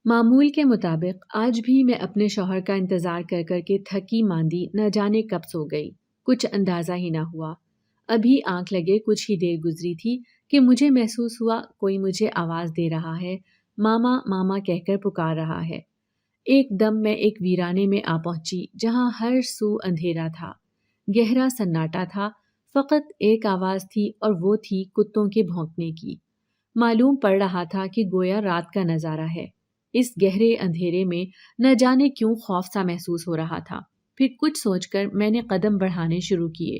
معمول کے مطابق آج بھی میں اپنے شوہر کا انتظار کر کر کے تھکی ماندی نہ جانے کب سو گئی، کچھ اندازہ ہی نہ ہوا۔ ابھی آنکھ لگے کچھ ہی دیر گزری تھی کہ مجھے محسوس ہوا کوئی مجھے آواز دے رہا ہے، ماما ماما کہہ کر پکار رہا ہے۔ ایک دم میں ایک ویرانے میں آ پہنچی جہاں ہر سو اندھیرا تھا، گہرا سناٹا تھا، فقط ایک آواز تھی اور وہ تھی کتوں کے بھونکنے کی۔ معلوم پڑ رہا تھا کہ گویا رات کا نظارہ ہے۔ اس گہرے اندھیرے میں نہ جانے کیوں خوف سا محسوس ہو رہا تھا۔ پھر کچھ سوچ کر میں نے قدم بڑھانے شروع کیے۔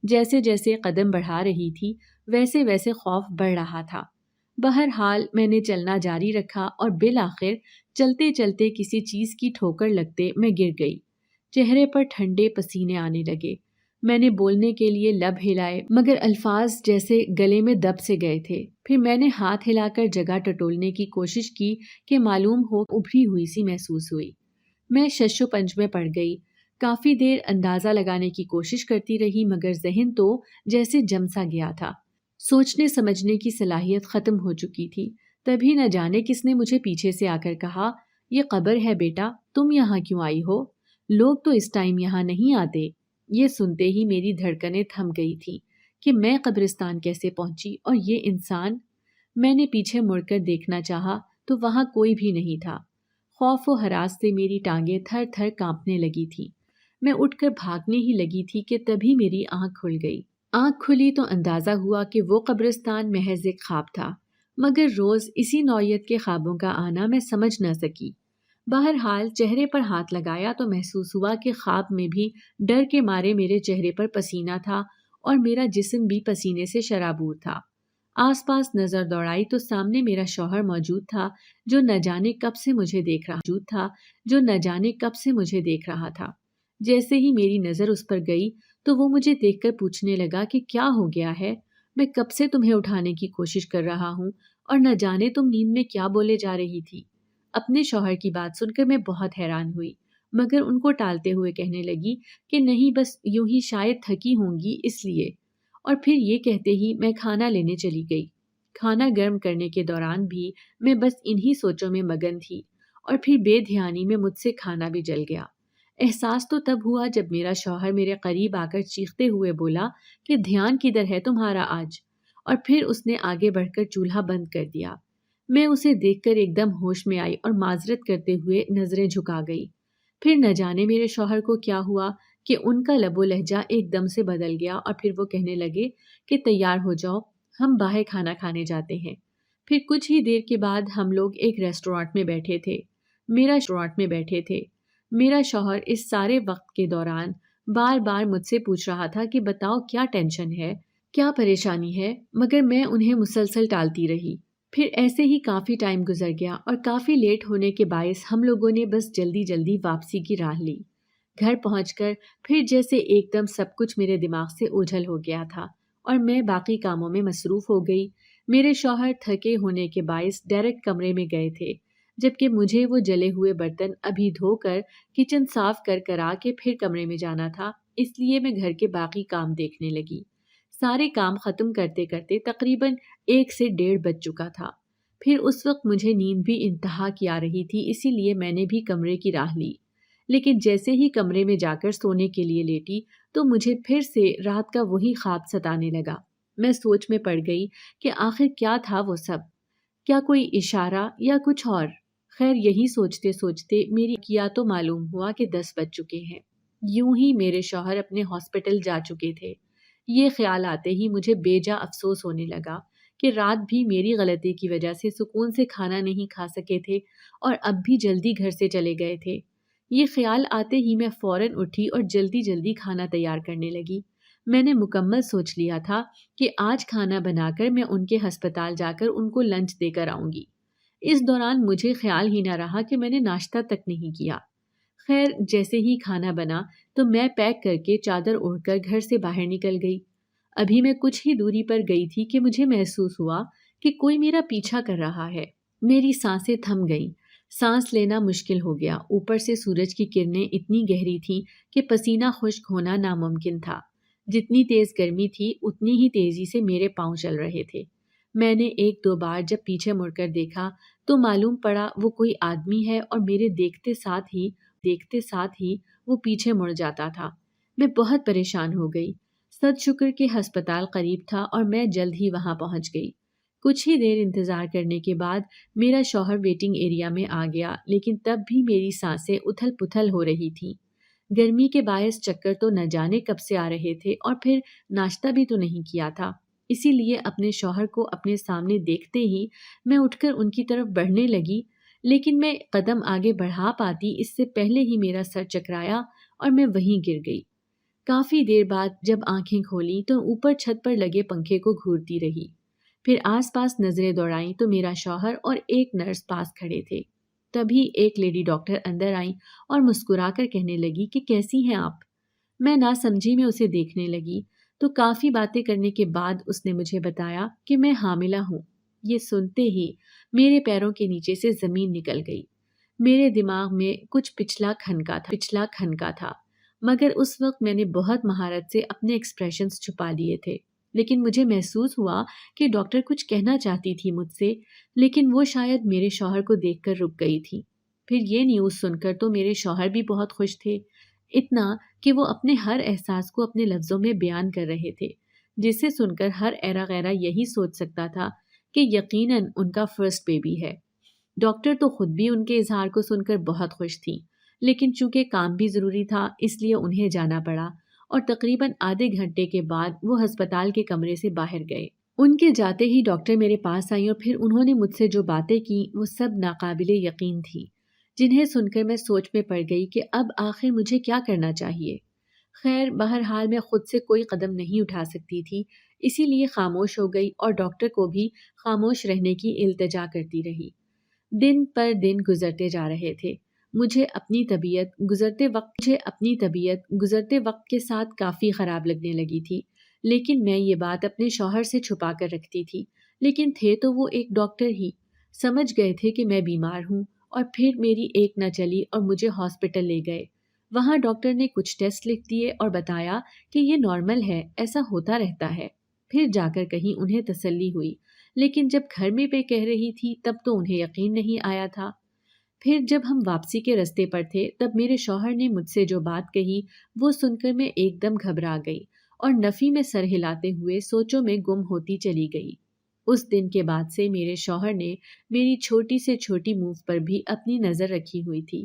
جیسے جیسے قدم بڑھا رہی تھی ویسے ویسے خوف بڑھ رہا تھا۔ بہرحال میں نے چلنا جاری رکھا اور بالآخر چلتے چلتے کسی چیز کی ٹھوکر لگتے میں گر گئی۔ چہرے پر ٹھنڈے پسینے آنے لگے۔ میں نے بولنے کے لیے لب ہلائے مگر الفاظ جیسے گلے میں دب سے گئے تھے۔ پھر میں نے ہاتھ ہلا کر جگہ ٹٹولنے کی کوشش کی کہ معلوم ہو ابھری ہوئی سی محسوس ہوئی۔ میں شش و پنج میں پڑ گئی۔ کافی دیر اندازہ لگانے کی کوشش کرتی رہی مگر ذہن تو جیسے جم سا گیا تھا۔ سوچنے سمجھنے کی صلاحیت ختم ہو چکی تھی۔ تبھی نہ جانے کس نے مجھے پیچھے سے آ کر کہا، یہ قبر ہے بیٹا، تم یہاں کیوں آئی ہو؟ لوگ تو اس ٹائم یہاں نہیں آتے۔ یہ سنتے ہی میری دھڑکنیں تھم گئی تھیں کہ میں قبرستان کیسے پہنچی اور یہ انسان۔ میں نے پیچھے مڑ کر دیکھنا چاہا تو وہاں کوئی بھی نہیں تھا۔ خوف و ہراس سے میری ٹانگیں تھر تھر کانپنے لگی تھیں۔ میں اٹھ کر بھاگنے ہی لگی تھی کہ تبھی میری آنکھ کھل گئی۔ آنکھ کھلی تو اندازہ ہوا کہ وہ قبرستان محض ایک خواب تھا، مگر روز اسی نوعیت کے خوابوں کا آنا میں سمجھ نہ سکی۔ بہرحال چہرے پر ہاتھ لگایا تو محسوس ہوا کہ خواب میں بھی ڈر کے مارے میرے چہرے پر پسینہ تھا اور میرا جسم بھی پسینے سے شرابور تھا۔ آس پاس نظر دوڑائی تو سامنے میرا شوہر موجود تھا جو نہ جانے کب سے مجھے دیکھ رہا تھا۔ جیسے ہی میری نظر اس پر گئی تو وہ مجھے دیکھ کر پوچھنے لگا کہ کیا ہو گیا ہے؟ میں کب سے تمہیں اٹھانے کی کوشش کر رہا ہوں اور نہ جانے تم نیند میں کیا بولے جا رہی تھی۔ اپنے شوہر کی بات سن کر میں بہت حیران ہوئی مگر ان کو ٹالتے ہوئے کہنے لگی کہ نہیں، بس یوں ہی شاید تھکی ہوں گی اس لیے۔ اور پھر یہ کہتے ہی میں کھانا لینے چلی گئی۔ کھانا گرم کرنے کے دوران بھی میں بس انہی سوچوں میں مگن تھی اور پھر بے دھیانی میں مجھ سے کھانا بھی جل گیا۔ احساس تو تب ہوا جب میرا شوہر میرے قریب آ کر چیختے ہوئے بولا کہ دھیان کدھر ہے تمہارا آج، اور پھر اس نے آگے بڑھ کر چولہا بند کر دیا۔ میں اسے دیکھ کر ایک دم ہوش میں آئی اور معذرت کرتے ہوئے نظریں جھکا گئی۔ پھر نہ جانے میرے شوہر کو کیا ہوا کہ ان کا لب و لہجہ ایک دم سے بدل گیا اور پھر وہ کہنے لگے کہ تیار ہو جاؤ، ہم باہر کھانا کھانے جاتے ہیں۔ پھر کچھ ہی دیر کے بعد ہم لوگ ایک ریسٹورانٹ میں بیٹھے تھے۔ میرا شوہر اس سارے وقت کے دوران بار بار مجھ سے پوچھ رہا تھا کہ بتاؤ کیا ٹینشن ہے، کیا پریشانی ہے، مگر میں انہیں مسلسل ٹالتی رہی۔ پھر ایسے ہی کافی ٹائم گزر گیا اور کافی لیٹ ہونے کے باعث ہم لوگوں نے بس جلدی جلدی واپسی کی راہ لی۔ گھر پہنچ کر پھر جیسے ایک دم سب کچھ میرے دماغ سے اوجھل ہو گیا تھا اور میں باقی کاموں میں مصروف ہو گئی۔ میرے شوہر تھکے ہونے کے باعث ڈائریکٹ کمرے میں گئے تھے، جبکہ مجھے وہ جلے ہوئے برتن ابھی دھو کر کچن صاف کرا کے پھر کمرے میں جانا تھا، اس لیے میں گھر کے باقی کام دیکھنے لگی۔ سارے کام ختم کرتے کرتے تقریباً 1 سے 1:30 بج چکا تھا۔ پھر اس وقت مجھے نیند بھی انتہا کی آ رہی تھی، اسی لیے میں نے بھی کمرے کی راہ لی۔ لیکن جیسے ہی کمرے میں جا کر سونے کے لیے لیٹی تو مجھے پھر سے رات کا وہی خواب ستانے لگا۔ میں سوچ میں پڑ گئی کہ آخر کیا تھا وہ سب، کیا کوئی اشارہ یا کچھ اور؟ خیر یہی سوچتے سوچتے میری کیا تو معلوم ہوا کہ 10 بج چکے ہیں۔ یوں ہی میرے شوہر اپنے ہاسپٹل جا چکے تھے۔ یہ خیال آتے ہی مجھے بے جا افسوس ہونے لگا کہ رات بھی میری غلطی کی وجہ سے سکون سے کھانا نہیں کھا سکے تھے اور اب بھی جلدی گھر سے چلے گئے تھے۔ یہ خیال آتے ہی میں فوراً اٹھی اور جلدی جلدی کھانا تیار کرنے لگی۔ میں نے مکمل سوچ لیا تھا کہ آج کھانا بنا کر میں ان کے ہسپتال جا کر ان کو لنچ دے کر آؤں گی۔ اس دوران مجھے خیال ہی نہ رہا کہ میں نے ناشتہ تک نہیں کیا۔ خیر جیسے ہی کھانا بنا تو میں پیک کر کے چادر اوڑھ کر گھر سے باہر نکل گئی۔ ابھی میں کچھ ہی دوری پر گئی تھی کہ مجھے محسوس ہوا کہ کوئی میرا پیچھا کر رہا ہے۔ میری سانسیں تھم گئیں، سانس لینا مشکل ہو گیا۔ اوپر سے سورج کی کرنیں اتنی گہری تھیں کہ پسینہ خشک ہونا ناممکن تھا۔ جتنی تیز گرمی تھی اتنی ہی تیزی سے میرے پاؤں چل رہے تھے۔ میں نے 1-2 بار جب پیچھے مڑ کر دیکھا تو معلوم پڑا وہ کوئی آدمی ہے اور میرے دیکھتے ساتھ ہی وہ پیچھے مڑ جاتا تھا۔ میں بہت پریشان ہو گئی۔ سد شکر کہ ہسپتال قریب تھا اور میں جلد ہی وہاں پہنچ گئی۔ کچھ ہی دیر انتظار کرنے کے بعد میرا شوہر ویٹنگ ایریا میں آ گیا، لیکن تب بھی میری سانسیں اتھل پتھل ہو رہی تھیں۔ گرمی کے باعث چکر تو نہ جانے کب سے آ رہے تھے اور پھر ناشتہ بھی تو نہیں کیا تھا۔ اسی لیے اپنے شوہر کو اپنے سامنے دیکھتے ہی میں اٹھ کر ان کی طرف بڑھنے لگی، لیکن میں قدم آگے بڑھا پاتی اس سے پہلے ہی میرا سر چکرایا اور میں وہیں گر گئی۔ کافی دیر بعد جب آنکھیں کھولیں تو اوپر چھت پر لگے پنکھے کو گھورتی رہی۔ پھر آس پاس نظریں دوڑائیں تو میرا شوہر اور ایک نرس پاس کھڑے تھے۔ تبھی ایک لیڈی ڈاکٹر اندر آئیں اور مسکرا کر کہنے لگی کہ کیسی ہیں آپ؟ میں ناسمجھی میں اسے دیکھنے لگی تو کافی باتیں کرنے کے بعد اس نے مجھے بتایا کہ میں حاملہ ہوں۔ یہ سنتے ہی میرے پیروں کے نیچے سے زمین نکل گئی۔ میرے دماغ میں کچھ پچھلا کھنکا تھا، مگر اس وقت میں نے بہت مہارت سے اپنے ایکسپریشنز چھپا لیے تھے، لیکن مجھے محسوس ہوا کہ ڈاکٹر کچھ کہنا چاہتی تھی مجھ سے، لیکن وہ شاید میرے شوہر کو دیکھ کر رک گئی تھی۔ پھر یہ نیوز سن کر تو میرے شوہر بھی بہت خوش تھے، اتنا کہ وہ اپنے ہر احساس کو اپنے لفظوں میں بیان کر رہے تھے، جسے سن کر ہر ایرا غیرہ یہی سوچ سکتا تھا کہ یقیناً ان کا فرسٹ بیبی ہے۔ ڈاکٹر تو خود بھی ان کے اظہار کو سن کر بہت خوش تھیں، لیکن چونکہ کام بھی ضروری تھا اس لیے انہیں جانا پڑا اور تقریباً آدھے گھنٹے کے بعد وہ ہسپتال کے کمرے سے باہر گئے۔ ان کے جاتے ہی ڈاکٹر میرے پاس آئی اور پھر انہوں نے مجھ سے جو باتیں کی وہ سب ناقابل یقین تھیں، جنہیں سن کر میں سوچ میں پڑ گئی کہ اب آخر مجھے کیا کرنا چاہیے۔ خیر بہرحال میں خود سے کوئی قدم نہیں اٹھا سکتی تھی، اسی لیے خاموش ہو گئی اور ڈاکٹر کو بھی خاموش رہنے کی التجا کرتی رہی۔ دن پر دن گزرتے جا رہے تھے۔ مجھے اپنی طبیعت گزرتے وقت کے ساتھ کافی خراب لگنے لگی تھی، لیکن میں یہ بات اپنے شوہر سے چھپا کر رکھتی تھی۔ لیکن تھے تو وہ ایک ڈاکٹر ہی، سمجھ گئے تھے کہ میں بیمار ہوں، اور پھر میری ایک نہ چلی اور مجھے ہاسپٹل لے گئے۔ وہاں ڈاکٹر نے کچھ ٹیسٹ لکھ دیے اور بتایا کہ یہ نارمل ہے، ایسا ہوتا رہتا ہے۔ پھر جا کر کہیں انہیں تسلی ہوئی، لیکن جب گھر میں پہ کہہ رہی تھی تب تو انہیں یقین نہیں آیا تھا۔ پھر جب ہم واپسی کے رستے پر تھے تب میرے شوہر نے مجھ سے جو بات کہی وہ سن کر میں ایک دم گھبرا گئی اور نفی میں سر ہلاتے ہوئے سوچوں میں گم ہوتی چلی گئی۔ اس دن کے بعد سے میرے شوہر نے میری چھوٹی سے چھوٹی موو پر بھی اپنی نظر رکھی ہوئی تھی۔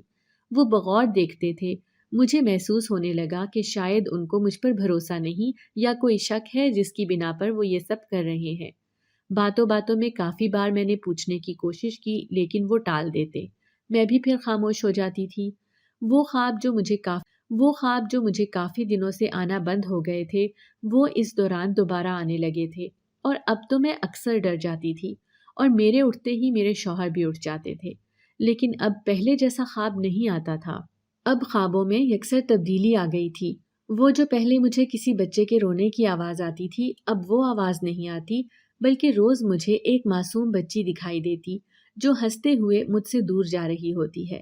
وہ بغور دیکھتے تھے۔ مجھے محسوس ہونے لگا کہ شاید ان کو مجھ پر بھروسہ نہیں یا کوئی شک ہے جس کی بنا پر وہ یہ سب کر رہے ہیں۔ باتوں باتوں میں کافی بار میں نے پوچھنے کی کوشش کی لیکن وہ ٹال دیتے۔ میں بھی پھر خاموش ہو جاتی تھی۔ وہ خواب جو مجھے کافی دنوں سے آنا بند ہو گئے تھے وہ اس دوران دوبارہ آنے لگے تھے، اور اب تو میں اکثر ڈر جاتی تھی اور میرے اٹھتے ہی میرے شوہر بھی اٹھ جاتے تھے، لیکن اب پہلے جیسا خواب نہیں آتا تھا۔ اب خوابوں میں یکسر تبدیلی آ گئی تھی۔ وہ جو پہلے مجھے کسی بچے کے رونے کی آواز آتی تھی اب وہ آواز نہیں آتی، بلکہ روز مجھے ایک معصوم بچی دکھائی دیتی جو ہنستے ہوئے مجھ سے دور جا رہی ہوتی ہے۔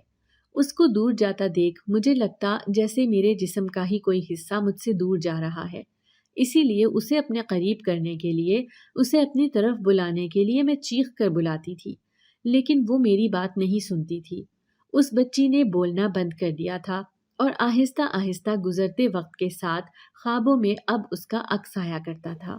اس کو دور جاتا دیکھ مجھے لگتا جیسے میرے جسم کا ہی کوئی حصہ مجھ سے دور جا رہا ہے، اسی لیے اسے اپنے قریب کرنے کے لیے، اسے اپنی طرف بلانے کے لیے میں چیخ کر بلاتی تھی، لیکن وہ میری بات نہیں سنتی تھی۔ اس بچی نے بولنا بند کر دیا تھا اور آہستہ آہستہ گزرتے وقت کے ساتھ خوابوں میں اب اس کا عکس آیا کرتا تھا۔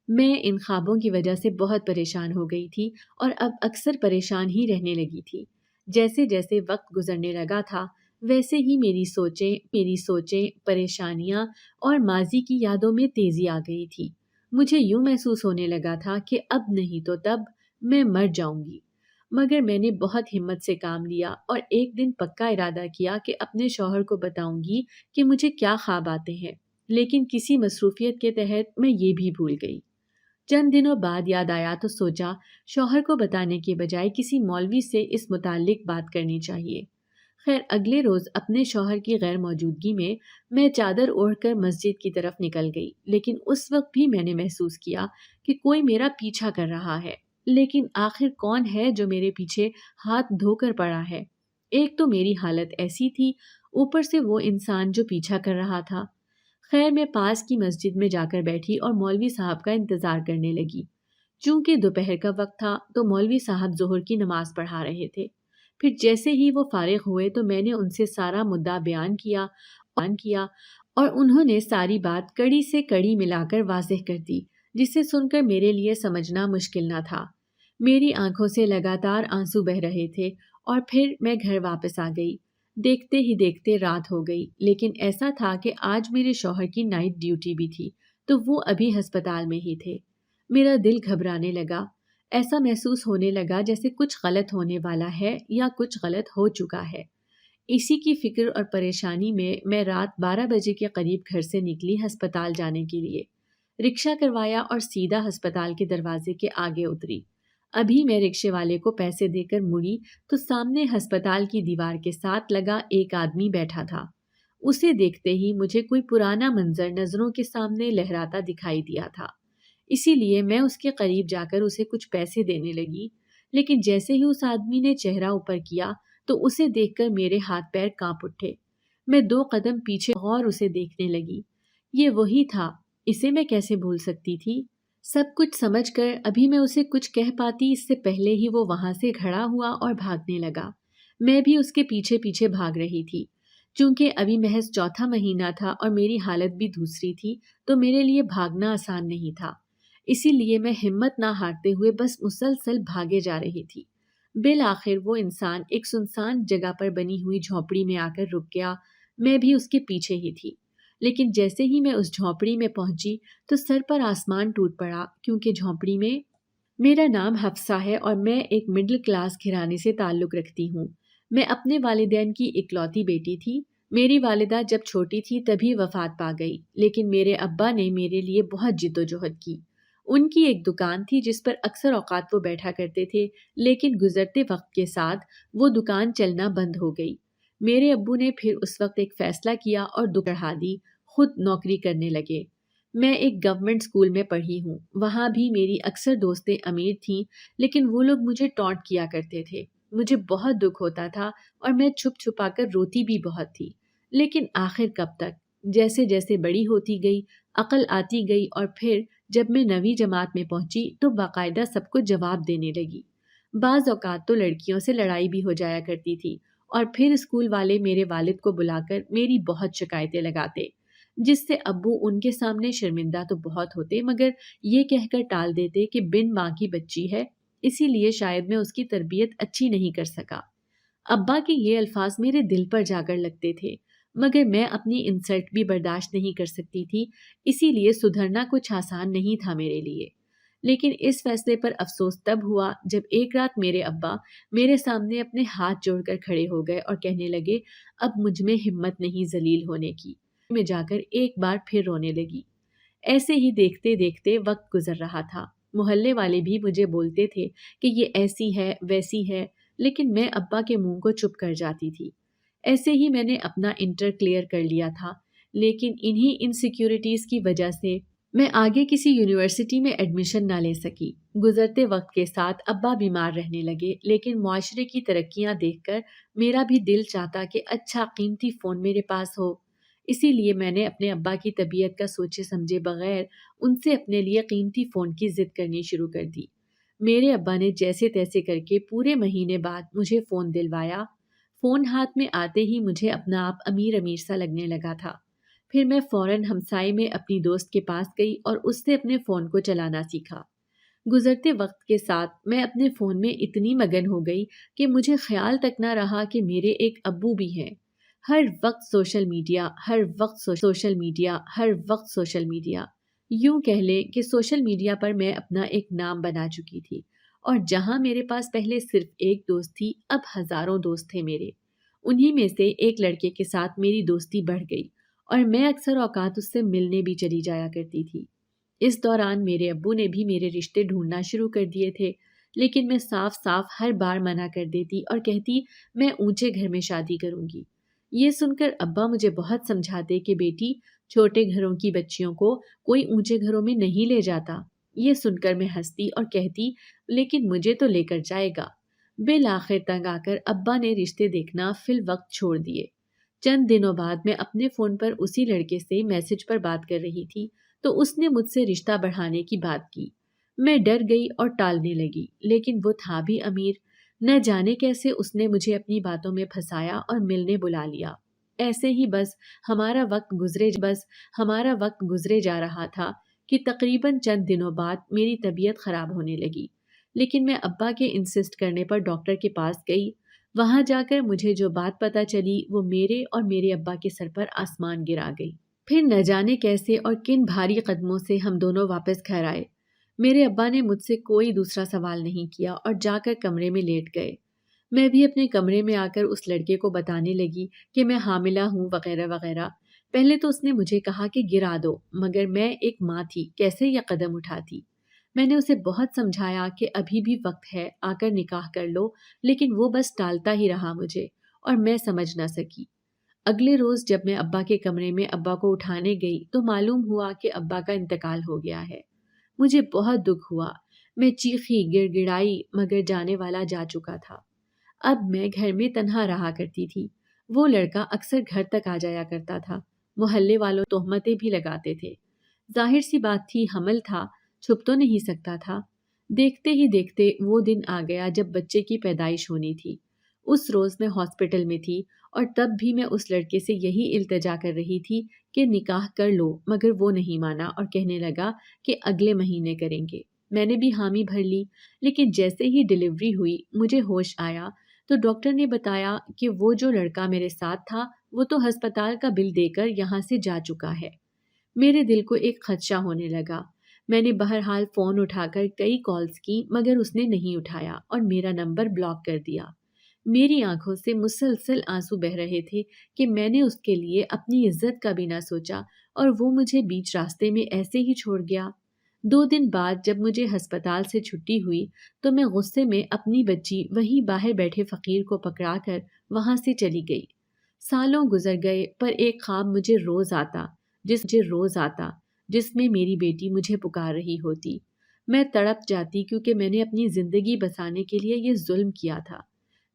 میں ان خوابوں کی وجہ سے بہت پریشان ہو گئی تھی اور اب اکثر پریشان ہی رہنے لگی تھی۔ جیسے جیسے وقت گزرنے لگا تھا ویسے ہی میری سوچیں، پریشانیاں اور ماضی کی یادوں میں تیزی آ گئی تھی۔ مجھے یوں محسوس ہونے لگا تھا کہ اب نہیں تو تب میں مر جاؤں گی، مگر میں نے بہت ہمت سے کام لیا اور ایک دن پکا ارادہ کیا کہ اپنے شوہر کو بتاؤں گی کہ مجھے کیا خواب آتے ہیں، لیکن کسی مصروفیت کے تحت میں یہ بھی بھول گئی۔ چند دنوں بعد یاد آیا تو سوچا شوہر کو بتانے کے بجائے کسی مولوی سے اس متعلق بات کرنی چاہیے۔ خیر اگلے روز اپنے شوہر کی غیر موجودگی میں چادر اوڑھ کر مسجد کی طرف نکل گئی، لیکن اس وقت بھی میں نے محسوس کیا کہ کوئی میرا پیچھا کر رہا ہے، لیکن آخر کون ہے جو میرے پیچھے ہاتھ دھو کر پڑا ہے؟ ایک تو میری حالت ایسی تھی، اوپر سے وہ انسان جو پیچھا کر رہا تھا۔ خیر میں پاس کی مسجد میں جا کر بیٹھی اور مولوی صاحب کا انتظار کرنے لگی۔ چونکہ دوپہر کا وقت تھا تو مولوی صاحب ظہر کی نماز پڑھا رہے تھے۔ پھر جیسے ہی وہ فارغ ہوئے تو میں نے ان سے سارا مدعا بیان کیا اور انہوں نے ساری بات کڑی سے کڑی ملا کر واضح کر دی، جسے سن کر میرے لیے سمجھنا مشکل نہ تھا۔ میری آنکھوں سے لگاتار آنسو بہہ رہے تھے اور پھر میں گھر واپس آ گئی۔ دیکھتے ہی دیکھتے رات ہو گئی، لیکن ایسا تھا کہ آج میرے شوہر کی نائٹ ڈیوٹی بھی تھی تو وہ ابھی ہسپتال میں ہی تھے۔ میرا دل گھبرانے لگا، ایسا محسوس ہونے لگا جیسے کچھ غلط ہونے والا ہے یا کچھ غلط ہو چکا ہے۔ اسی کی فکر اور پریشانی میں رات 12 بجے کے قریب گھر سے نکلی ہسپتال جانے کے لیے۔ رکشہ کروایا اور سیدھا ہسپتال کے دروازے کے آگے اتری۔ ابھی میں رکشے والے کو پیسے دے کر مڑی تو سامنے ہسپتال کی دیوار کے ساتھ لگا ایک آدمی بیٹھا تھا۔ اسے دیکھتے ہی مجھے کوئی پرانا منظر نظروں کے سامنے لہراتا دکھائی دیا تھا، اسی لیے میں اس کے قریب جا کر اسے کچھ پیسے دینے لگی، لیکن جیسے ہی اس آدمی نے چہرہ اوپر کیا تو اسے دیکھ کر میرے ہاتھ پیر کانپ اٹھے۔ میں 2 قدم پیچھے غور اسے دیکھنے لگی۔ یہ وہی تھا، اسے میں کیسے بھول سکتی تھی؟ سب کچھ سمجھ کر ابھی میں اسے کچھ کہہ پاتی اس سے پہلے ہی وہ وہاں سے کھڑا ہوا اور بھاگنے لگا۔ میں بھی اس کے پیچھے پیچھے بھاگ رہی تھی۔ چونکہ ابھی محض 4تھا مہینہ تھا اور میری حالت بھی دوسری تھی تو میرے لیے بھاگنا آسان نہیں تھا، اسی لیے میں ہمت نہ ہارتے ہوئے بس مسلسل بھاگے جا رہی تھی۔ بالآخر وہ انسان ایک سنسان جگہ پر بنی ہوئی جھونپڑی میں آ کر رک گیا۔ میں بھی اس کے پیچھے ہی تھی، لیکن جیسے ہی میں اس جھونپڑی میں پہنچی تو سر پر آسمان ٹوٹ پڑا، کیونکہ جھونپڑی میں میرا نام حفصہ ہے اور میں ایک مڈل کلاس گھرانے سے تعلق رکھتی ہوں۔ میں اپنے والدین کی اکلوتی بیٹی تھی۔ میری والدہ جب چھوٹی تھی تبھی وفات پا گئی، لیکن میرے ابا نے میرے لیے بہت جدوجہد کی۔ ان کی ایک دکان تھی جس پر اکثر اوقات وہ بیٹھا کرتے تھے، لیکن گزرتے وقت کے ساتھ وہ دکان چلنا بند ہو گئی۔ میرے ابو نے پھر اس وقت ایک فیصلہ کیا اور دکان بڑھا دی، خود نوکری کرنے لگے۔ میں ایک گورنمنٹ اسکول میں پڑھی ہوں، وہاں بھی میری اکثر دوستیں امیر تھیں، لیکن وہ لوگ مجھے ٹونٹ کیا کرتے تھے۔ مجھے بہت دکھ ہوتا تھا اور میں چھپ چھپا کر روتی بھی بہت تھی، لیکن آخر کب تک؟ جیسے جیسے بڑی ہوتی گئی، عقل آتی گئی اور پھر جب میں 9ویں جماعت میں پہنچی تو باقاعدہ سب کو جواب دینے لگی۔ بعض اوقات تو لڑکیوں سے لڑائی بھی ہو جایا کرتی تھی اور پھر اسکول والے میرے والد کو بلا کر میری بہت شکایتیں لگاتے، جس سے ابو ان کے سامنے شرمندہ تو بہت ہوتے مگر یہ کہہ کر ٹال دیتے کہ بن ماں کی بچی ہے، اسی لیے شاید میں اس کی تربیت اچھی نہیں کر سکا۔ ابا کے یہ الفاظ میرے دل پر جا کر لگتے تھے، مگر میں اپنی انسلٹ بھی برداشت نہیں کر سکتی تھی، اسی لیے سدھرنا کچھ آسان نہیں تھا میرے لیے۔ لیکن اس فیصلے پر افسوس تب ہوا جب ایک رات میرے ابا میرے سامنے اپنے ہاتھ جوڑ کر کھڑے ہو گئے اور کہنے لگے، اب مجھ میں ہمت نہیں ذلیل ہونے کی۔ میں جا کر ایک بار پھر رونے لگی۔ ایسے ہی دیکھتے دیکھتے وقت گزر رہا تھا۔ محلے والے بھی مجھے بولتے تھے کہ یہ ایسی ہے ویسی ہے، لیکن میں ابا کے منہ کو چپ کر جاتی تھی۔ ایسے ہی میں نے اپنا انٹر کلیئر کر لیا تھا، لیکن انہی انسیکیورٹیز کی وجہ سے میں آگے کسی یونیورسٹی میں ایڈمیشن نہ لے سکی۔ گزرتے وقت کے ساتھ ابا بیمار رہنے لگے، لیکن معاشرے کی ترقیاں دیکھ کر میرا بھی دل چاہتا کہ اچھا قیمتی فون میرے پاس ہو، اسی لیے میں نے اپنے ابا کی طبیعت کا سوچے سمجھے بغیر ان سے اپنے لیے قیمتی فون کی ضد کرنی شروع کر دی۔ میرے ابا نے جیسے تیسے کر کے پورے مہینے بعد مجھے فون دلوایا۔ فون ہاتھ میں آتے ہی مجھے اپنا آپ امیر امیر سا لگنے لگا تھا۔ پھر میں فوراً ہمسائے میں اپنی دوست کے پاس گئی اور اس سے اپنے فون کو چلانا سیکھا۔ گزرتے وقت کے ساتھ میں اپنے فون میں اتنی مگن ہو گئی کہ مجھے خیال تک نہ رہا کہ میرے ایک ابو بھی ہیں۔ ہر وقت سوشل میڈیا، ہر وقت سوشل میڈیا، ہر وقت سوشل میڈیا، یوں کہہ لیں کہ سوشل میڈیا پر میں اپنا ایک نام بنا چکی تھی، اور جہاں میرے پاس پہلے صرف ایک دوست تھی اب ہزاروں دوست تھے میرے۔ انہی میں سے ایک لڑکے کے ساتھ میری دوستی بڑھ گئی اور میں اکثر اوقات اس سے ملنے بھی چلی جایا کرتی تھی۔ اس دوران میرے ابو نے بھی میرے رشتے ڈھونڈنا شروع کر دیے تھے، لیکن میں صاف صاف ہر بار منع کر دیتی اور کہتی میں اونچے گھر میں شادی کروں گی۔ یہ سن کر ابا مجھے بہت سمجھاتے کہ بیٹی، چھوٹے گھروں کی بچیوں کو کوئی اونچے گھروں میں نہیں لے جاتا۔ یہ سن کر میں ہنستی اور کہتی لیکن مجھے تو لے کر جائے گا۔ بالآخر تنگ آ کر ابا نے رشتے دیکھنا فی الوقت چھوڑ دیے۔ چند دنوں بعد میں اپنے فون پر اسی لڑکے سے میسج پر بات کر رہی تھی تو اس نے مجھ سے رشتہ بڑھانے کی بات کی۔ میں ڈر گئی اور ٹالنے لگی، لیکن وہ تھا بھی امیر۔ نہ جانے کیسے اس نے مجھے اپنی باتوں میں پھنسایا اور ملنے بلا لیا۔ ایسے ہی ہمارا وقت گزرے جا رہا تھا کہ تقریباً چند دنوں بعد میری طبیعت خراب ہونے لگی، لیکن میں ابا کے انسسٹ کرنے پر ڈاکٹر کے پاس گئی۔ وہاں جا کر مجھے جو بات پتہ چلی وہ میرے اور میرے ابا کے سر پر آسمان گرا گئی۔ پھر نہ جانے کیسے اور کن بھاری قدموں سے ہم دونوں واپس گھر آئے۔ میرے ابا نے مجھ سے کوئی دوسرا سوال نہیں کیا اور جا کر کمرے میں لیٹ گئے۔ میں بھی اپنے کمرے میں آ کر اس لڑکے کو بتانے لگی کہ میں حاملہ ہوں وغیرہ وغیرہ۔ پہلے تو اس نے مجھے کہا کہ گرا دو، مگر میں ایک ماں تھی، کیسے یہ قدم اٹھاتی۔ میں نے اسے بہت سمجھایا کہ ابھی بھی وقت ہے، آ کر نکاح کر لو، لیکن وہ بس ٹالتا ہی رہا مجھے، اور میں سمجھ نہ سکی۔ اگلے روز جب میں ابا کے کمرے میں ابا کو اٹھانے گئی تو معلوم ہوا کہ ابا کا انتقال ہو گیا ہے۔ مجھے بہت دکھ ہوا، میں چیخی، گڑ گڑائی، مگر جانے والا جا چکا تھا۔ اب میں گھر میں تنہا رہا کرتی تھی۔ وہ لڑکا اکثر گھر تک آ جایا کرتا تھا۔ محلے والوں تہمتیں بھی لگاتے تھے۔ ظاہر سی بات تھی، حمل تھا، چھپ تو نہیں سکتا تھا۔ دیکھتے ہی دیکھتے وہ دن آ گیا جب بچے کی پیدائش ہونی تھی۔ اس روز میں ہاسپٹل میں تھی اور تب بھی میں اس لڑکے سے یہی التجا کر رہی تھی کہ نکاح کر لو، مگر وہ نہیں مانا اور کہنے لگا کہ اگلے مہینے کریں گے۔ میں نے بھی حامی بھر لی، لیکن جیسے ہی ڈیلیوری ہوئی مجھے ہوش آیا تو ڈاکٹر نے بتایا کہ وہ جو لڑکا میرے ساتھ تھا وہ تو ہسپتال کا بل دے کر یہاں سے جا چکا ہے۔ میرے دل کو ایک خدشہ ہونے لگا۔ میں نے بہرحال فون اٹھا کر کئی کالز کی، مگر اس نے نہیں اٹھایا اور میرا نمبر بلاک کر دیا۔ میری آنکھوں سے مسلسل آنسو بہہ رہے تھے کہ میں نے اس کے لیے اپنی عزت کا بھی نہ سوچا اور وہ مجھے بیچ راستے میں ایسے ہی چھوڑ گیا۔ 2 دن بعد جب مجھے ہسپتال سے چھٹی ہوئی تو میں غصے میں اپنی بچی وہیں باہر بیٹھے فقیر کو پکڑا کر وہاں سے چلی گئی۔ سالوں گزر گئے پر ایک خواب مجھے روز آتا جس میں میری بیٹی مجھے پکار رہی ہوتی۔ میں تڑپ جاتی کیونکہ میں نے اپنی زندگی بسانے کے لیے یہ ظلم کیا تھا۔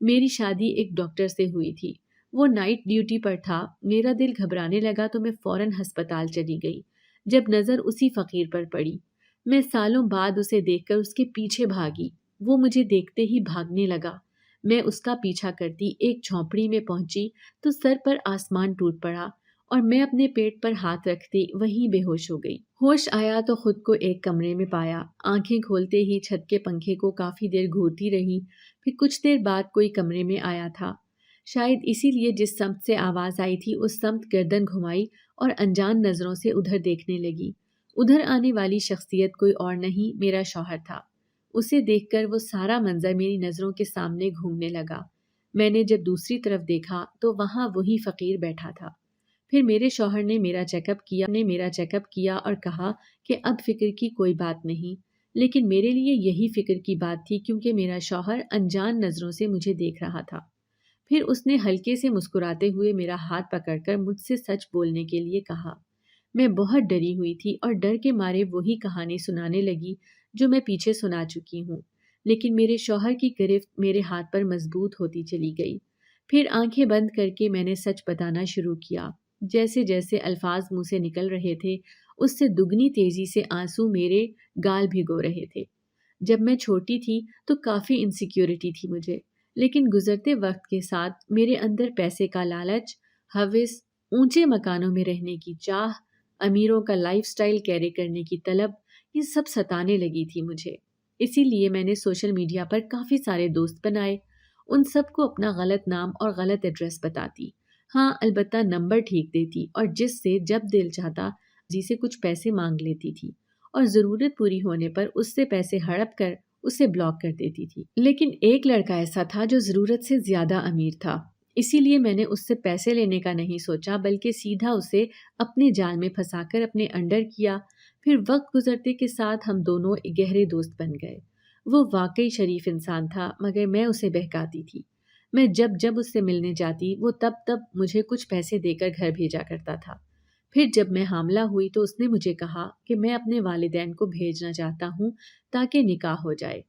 میری شادی ایک ڈاکٹر سے ہوئی تھی، وہ نائٹ ڈیوٹی پر تھا۔ میرا دل گھبرانے لگا تو میں فوراً ہسپتال چلی گئی۔ جب نظر اسی فقیر پر پڑی، میں سالوں بعد اسے دیکھ کر اس کے پیچھے بھاگی۔ وہ مجھے دیکھتے ہی بھاگنے لگا۔ میں اس کا پیچھا کرتی ایک جھونپڑی میں پہنچی تو سر پر آسمان ٹوٹ پڑا اور میں اپنے پیٹ پر ہاتھ رکھتے وہیں بے ہوش ہو گئی۔ ہوش آیا تو خود کو ایک کمرے میں پایا۔ آنکھیں کھولتے ہی چھت کے پنکھے کو کافی دیر گھورتی رہی، پھر کچھ دیر بعد کوئی کمرے میں آیا تھا۔ شاید اسی لیے جس سمت سے آواز آئی تھی اس سمت گردن گھمائی اور انجان نظروں سے ادھر دیکھنے لگی۔ ادھر آنے والی شخصیت کوئی اور نہیں، میرا شوہر تھا۔ اسے دیکھ کر وہ سارا منظر میری نظروں کے سامنے گھومنے لگا۔ میں نے جب دوسری طرف دیکھا تو وہاں وہی فقیر بیٹھا تھا۔ پھر میرے شوہر نے میرا چیک اپ کیا اور کہا کہ اب فکر کی کوئی بات نہیں، لیکن میرے لیے یہی فکر کی بات تھی کیونکہ میرا شوہر انجان نظروں سے مجھے دیکھ رہا تھا۔ پھر اس نے ہلکے سے مسکراتے ہوئے میرا ہاتھ پکڑ کر مجھ سے سچ بولنے کے لیے کہا۔ میں بہت ڈری ہوئی تھی اور ڈر کے مارے وہی کہانی سنانے لگی جو میں پیچھے سنا چکی ہوں، لیکن میرے شوہر کی گرفت میرے ہاتھ پر مضبوط ہوتی چلی گئی۔ پھر آنکھیں بند کر کے میں نے سچ بتانا شروع کیا۔ جیسے جیسے الفاظ منہ سے نکل رہے تھے اس سے دگنی تیزی سے آنسو میرے گال بھگو رہے تھے۔ جب میں چھوٹی تھی تو کافی انسیکیورٹی تھی مجھے، لیکن گزرتے وقت کے ساتھ میرے اندر پیسے کا لالچ، ہوس، اونچے مکانوں میں رہنے کی چاہ، امیروں کا لائف سٹائل کیری کرنے کی طلب، یہ سب ستانے لگی تھی مجھے۔ اسی لیے میں نے سوشل میڈیا پر کافی سارے دوست بنائے، ان سب کو اپنا غلط نام اور غلط ایڈریس بتاتی، ہاں البتہ نمبر ٹھیک دیتی، اور جس سے جب دل چاہتا جی سے کچھ پیسے مانگ لیتی تھی اور ضرورت پوری ہونے پر اس سے پیسے ہڑپ کر اسے بلاک کر دیتی تھی۔ لیکن ایک لڑکا ایسا تھا جو ضرورت سے زیادہ امیر تھا، اسی لیے میں نے اس سے پیسے لینے کا نہیں سوچا بلکہ سیدھا اسے اپنے جال میں پھنسا کر اپنے انڈر کیا۔ پھر وقت گزرتے کے ساتھ ہم دونوں گہرے دوست بن گئے۔ وہ واقعی شریف انسان تھا مگر میں اسے بہکاتی تھی۔ میں جب اس سے ملنے جاتی وہ تب مجھے کچھ پیسے دے کر گھر بھیجا کرتا تھا۔ پھر جب میں حاملہ ہوئی تو اس نے مجھے کہا کہ میں اپنے والدین کو بھیجنا چاہتا ہوں تاکہ نکاح ہو جائے،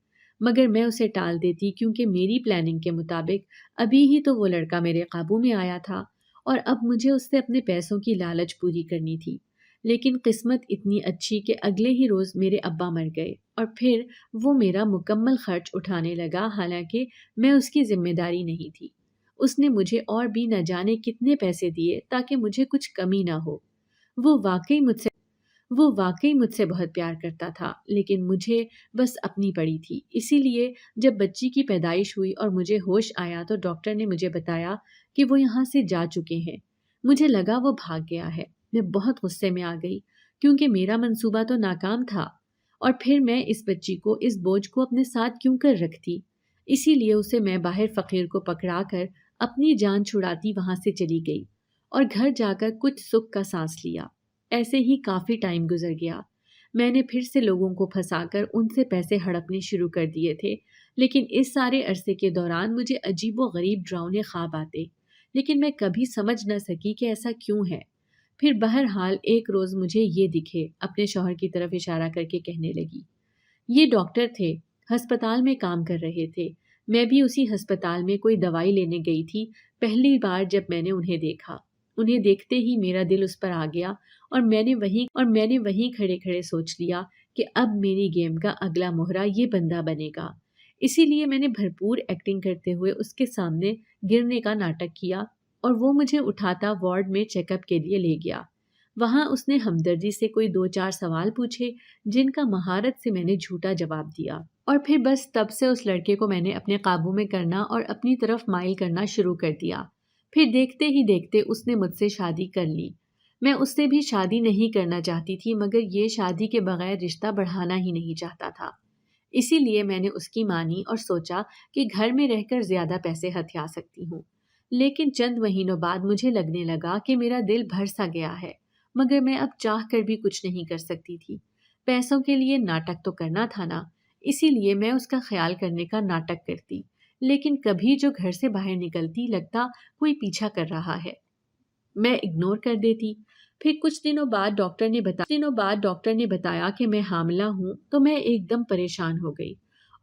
مگر میں اسے ٹال دیتی کیونکہ میری پلاننگ کے مطابق ابھی ہی تو وہ لڑکا میرے قابو میں آیا تھا اور اب مجھے اس سے اپنے پیسوں کی لالچ پوری کرنی تھی۔ لیکن قسمت اتنی اچھی کہ اگلے ہی روز میرے ابا مر گئے اور پھر وہ میرا مکمل خرچ اٹھانے لگا، حالانکہ میں اس کی ذمہ داری نہیں تھی۔ اس نے مجھے اور بھی نہ جانے کتنے پیسے دیے تاکہ مجھے کچھ کمی نہ ہو۔ وہ واقعی مجھ سے وہ واقعی مجھ سے بہت پیار کرتا تھا، لیکن مجھے بس اپنی پڑی تھی۔ اسی لیے جب بچی کی پیدائش ہوئی اور مجھے ہوش آیا تو ڈاکٹر نے مجھے بتایا کہ وہ یہاں سے جا چکے ہیں۔ مجھے لگا وہ بھاگ گیا ہے۔ میں بہت غصے میں آ گئی کیونکہ میرا منصوبہ تو ناکام تھا، اور پھر میں اس بچی کو، اس بوجھ کو اپنے ساتھ کیوں کر رکھتی۔ اسی لیے اسے میں باہر فقیر کو پکڑا کر اپنی جان چھڑاتی وہاں سے چلی گئی اور گھر جا کر کچھ سکھ کا سانس لیا۔ ایسے ہی کافی ٹائم گزر گیا۔ میں نے پھر سے لوگوں کو پھنسا کر ان سے پیسے ہڑپنے شروع کر دیے تھے، لیکن اس سارے عرصے کے دوران مجھے عجیب و غریب ڈراؤنے خواب آتے، لیکن میں کبھی سمجھ نہ سکی کہ ایسا کیوں ہے۔ پھر بہرحال ایک روز مجھے یہ دکھے، اپنے شوہر کی طرف اشارہ کر کے کہنے لگی۔ یہ ڈاکٹر تھے، ہسپتال میں کام کر رہے تھے۔ میں بھی اسی ہسپتال میں کوئی دوائی لینے گئی تھی پہلی بار جب میں نے انہیں دیکھا۔ انہیں دیکھتے ہی میرا دل اس پر آ گیا اور میں نے وہیں کھڑے کھڑے سوچ لیا کہ اب میری گیم کا اگلا مہرہ یہ بندہ بنے گا۔ اسی لیے میں نے بھرپور ایکٹنگ کرتے ہوئے اس کے سامنے گرنے کا ناٹک کیا اور وہ مجھے اٹھاتا وارڈ میں چیک اپ کے لیے لے گیا۔ وہاں اس نے ہمدردی سے کوئی 2-4 سوال پوچھے جن کا مہارت سے میں نے جھوٹا جواب دیا، اور پھر بس تب سے اس لڑکے کو میں نے اپنے قابو میں کرنا اور اپنی طرف مائل کرنا شروع کر دیا۔ پھر دیکھتے ہی دیکھتے اس نے مجھ سے شادی کر لی۔ میں اس سے بھی شادی نہیں کرنا چاہتی تھی، مگر یہ شادی کے بغیر رشتہ بڑھانا ہی نہیں چاہتا تھا۔ اسی لیے میں نے اس کی مانی اور سوچا کہ گھر میں رہ کر زیادہ پیسے ہتھیا سکتی ہوں۔ لیکن چند مہینوں بعد مجھے لگنے لگا کہ میرا دل بھر سا گیا ہے، مگر میں اب چاہ کر بھی کچھ نہیں کر سکتی تھی۔ پیسوں کے لیے ناٹک تو کرنا تھا نا، اسی لیے میں اس کا خیال کرنے کا ناٹک کرتی، لیکن کبھی جو گھر سے باہر نکلتی لگتا کوئی پیچھا کر رہا ہے، میں اگنور کر دیتی۔ پھر کچھ دنوں بعد ڈاکٹر نے بتایا کہ میں حاملہ ہوں، تو میں ایک دم پریشان ہو گئی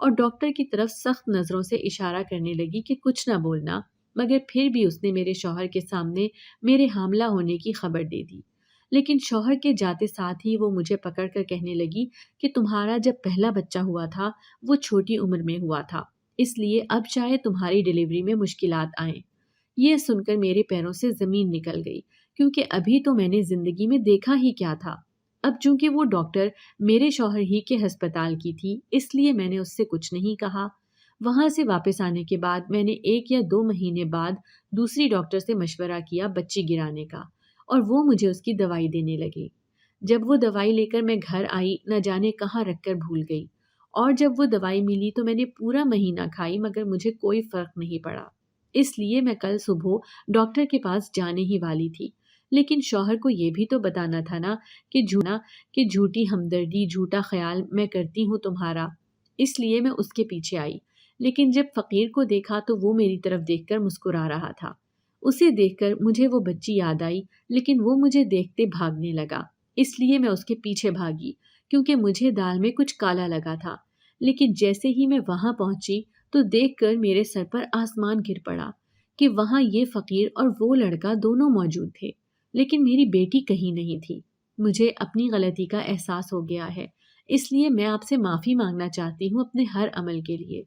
اور ڈاکٹر کی طرف سخت نظروں سے اشارہ کرنے لگی کہ کچھ نہ بولنا، مگر پھر بھی اس نے میرے شوہر کے سامنے میرے حاملہ ہونے کی خبر دے دی۔ لیکن شوہر کے جاتے ساتھ ہی وہ مجھے پکڑ کر کہنے لگی کہ تمہارا جب پہلا بچہ ہوا تھا وہ چھوٹی عمر میں ہوا تھا، اس لیے اب شاید تمہاری ڈیلیوری میں مشکلات آئیں۔ یہ سن کر میرے پیروں سے زمین نکل گئی، کیونکہ ابھی تو میں نے زندگی میں دیکھا ہی کیا تھا۔ اب چونکہ وہ ڈاکٹر میرے شوہر ہی کے ہسپتال کی تھی، اس لیے میں نے اس سے کچھ نہیں کہا۔ وہاں سے واپس آنے کے بعد میں نے 1 یا 2 مہینے بعد دوسری ڈاکٹر سے مشورہ کیا بچی گرانے کا، اور وہ مجھے اس کی دوائی دینے لگے۔ جب وہ دوائی لے کر میں گھر آئی، نہ جانے کہاں رکھ کر بھول گئی، اور جب وہ دوائی ملی تو میں نے پورا مہینہ کھائی، مگر مجھے کوئی فرق نہیں پڑا۔ اس لیے میں کل صبح ڈاکٹر کے پاس جانے ہی والی تھی، لیکن شوہر کو یہ بھی تو بتانا تھا نا کہ جھوٹی ہمدردی، جھوٹا خیال میں کرتی ہوں تمہارا۔ اس لیے میں اس کے پیچھے آئی، لیکن جب فقیر کو دیکھا تو وہ میری طرف دیکھ کر مسکرا رہا تھا۔ اسے دیکھ کر مجھے وہ بچی یاد آئی، لیکن وہ مجھے دیکھتے بھاگنے لگا، اس لیے میں اس کے پیچھے بھاگی، کیونکہ مجھے دال میں کچھ کالا لگا تھا۔ لیکن جیسے ہی میں وہاں پہنچی تو دیکھ کر میرے سر پر آسمان گر پڑا کہ وہاں یہ فقیر اور وہ لڑکا دونوں موجود تھے، لیکن میری بیٹی کہیں نہیں تھی۔ مجھے اپنی غلطی کا احساس ہو گیا ہے، اس لیے میں آپ سے معافی مانگنا چاہتی ہوں اپنے ہر عمل کے لیے۔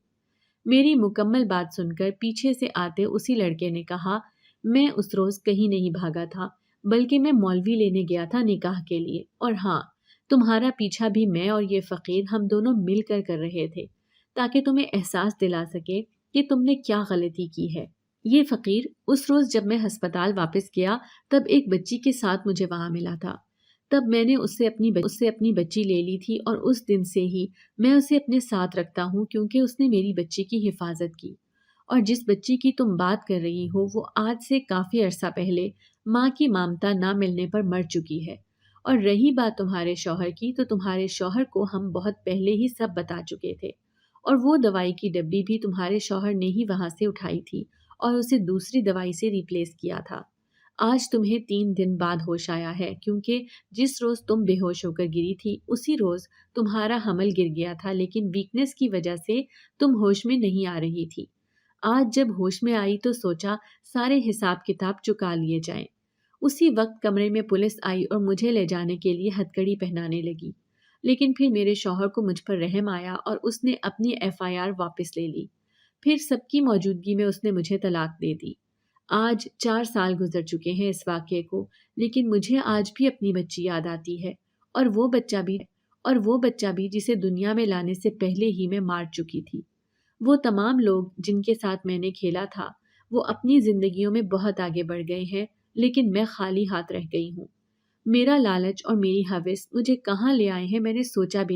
میری مکمل بات سن کر پیچھے سے آتے اسی لڑکے نے کہا، میں اس روز کہیں نہیں بھاگا تھا، بلکہ میں مولوی لینے گیا تھا نکاح کے لیے، اور ہاں، تمہارا پیچھا بھی میں اور یہ فقیر ہم دونوں مل کر رہے تھے، تاکہ تمہیں احساس دلا سکے کہ تم نے کیا غلطی کی ہے۔ یہ فقیر اس روز جب میں ہسپتال واپس گیا تب ایک بچی کے ساتھ مجھے وہاں ملا تھا۔ تب میں نے اس سے اپنی بچی لے لی تھی، اور اس دن سے ہی میں اسے اپنے ساتھ رکھتا ہوں، کیونکہ اس نے میری بچی کی حفاظت کی۔ اور جس بچی کی تم بات کر رہی ہو وہ آج سے کافی عرصہ پہلے ماں کی مامتا نہ ملنے پر مر چکی ہے۔ اور رہی بات تمہارے شوہر کی، تو تمہارے شوہر کو ہم بہت پہلے ہی سب بتا چکے تھے، اور وہ دوائی کی ڈبی بھی تمہارے شوہر نے ہی وہاں سے اٹھائی تھی اور اسے دوسری دوائی سے ریپلیس کیا تھا۔ آج تمہیں 3 دن بعد ہوش آیا ہے، کیونکہ جس روز تم بے ہوش ہو کر گری تھی اسی روز تمہارا حمل گر گیا تھا، لیکن ویکنس کی وجہ سے تم ہوش میں نہیں آ رہی تھی۔ آج جب ہوش میں آئی تو سوچا سارے حساب کتاب چکا لیے جائیں۔ اسی وقت کمرے میں پولیس آئی اور مجھے لے جانے کے لیے ہتھکڑی پہنانے لگی، لیکن پھر میرے شوہر کو مجھ پر رحم آیا اور اس نے اپنی FIR واپس لے لی۔ پھر سب کی موجودگی میں اس نے مجھے طلاق دے دی۔ آج 4 سال گزر چکے ہیں اس واقعے کو، لیکن مجھے آج بھی اپنی بچی یاد آتی ہے، اور وہ بچہ بھی جسے دنیا میں لانے سے پہلے ہی میں مار چکی تھی۔ وہ تمام لوگ جن کے ساتھ میں نے کھیلا تھا وہ اپنی زندگیوں میں بہت آگے بڑھ گئے ہیں، لیکن میں خالی ہاتھ رہ گئی ہوں۔ میرا لالچ اور میری ہوس مجھے کہاں لے آئے ہیں میں نے سوچا بھی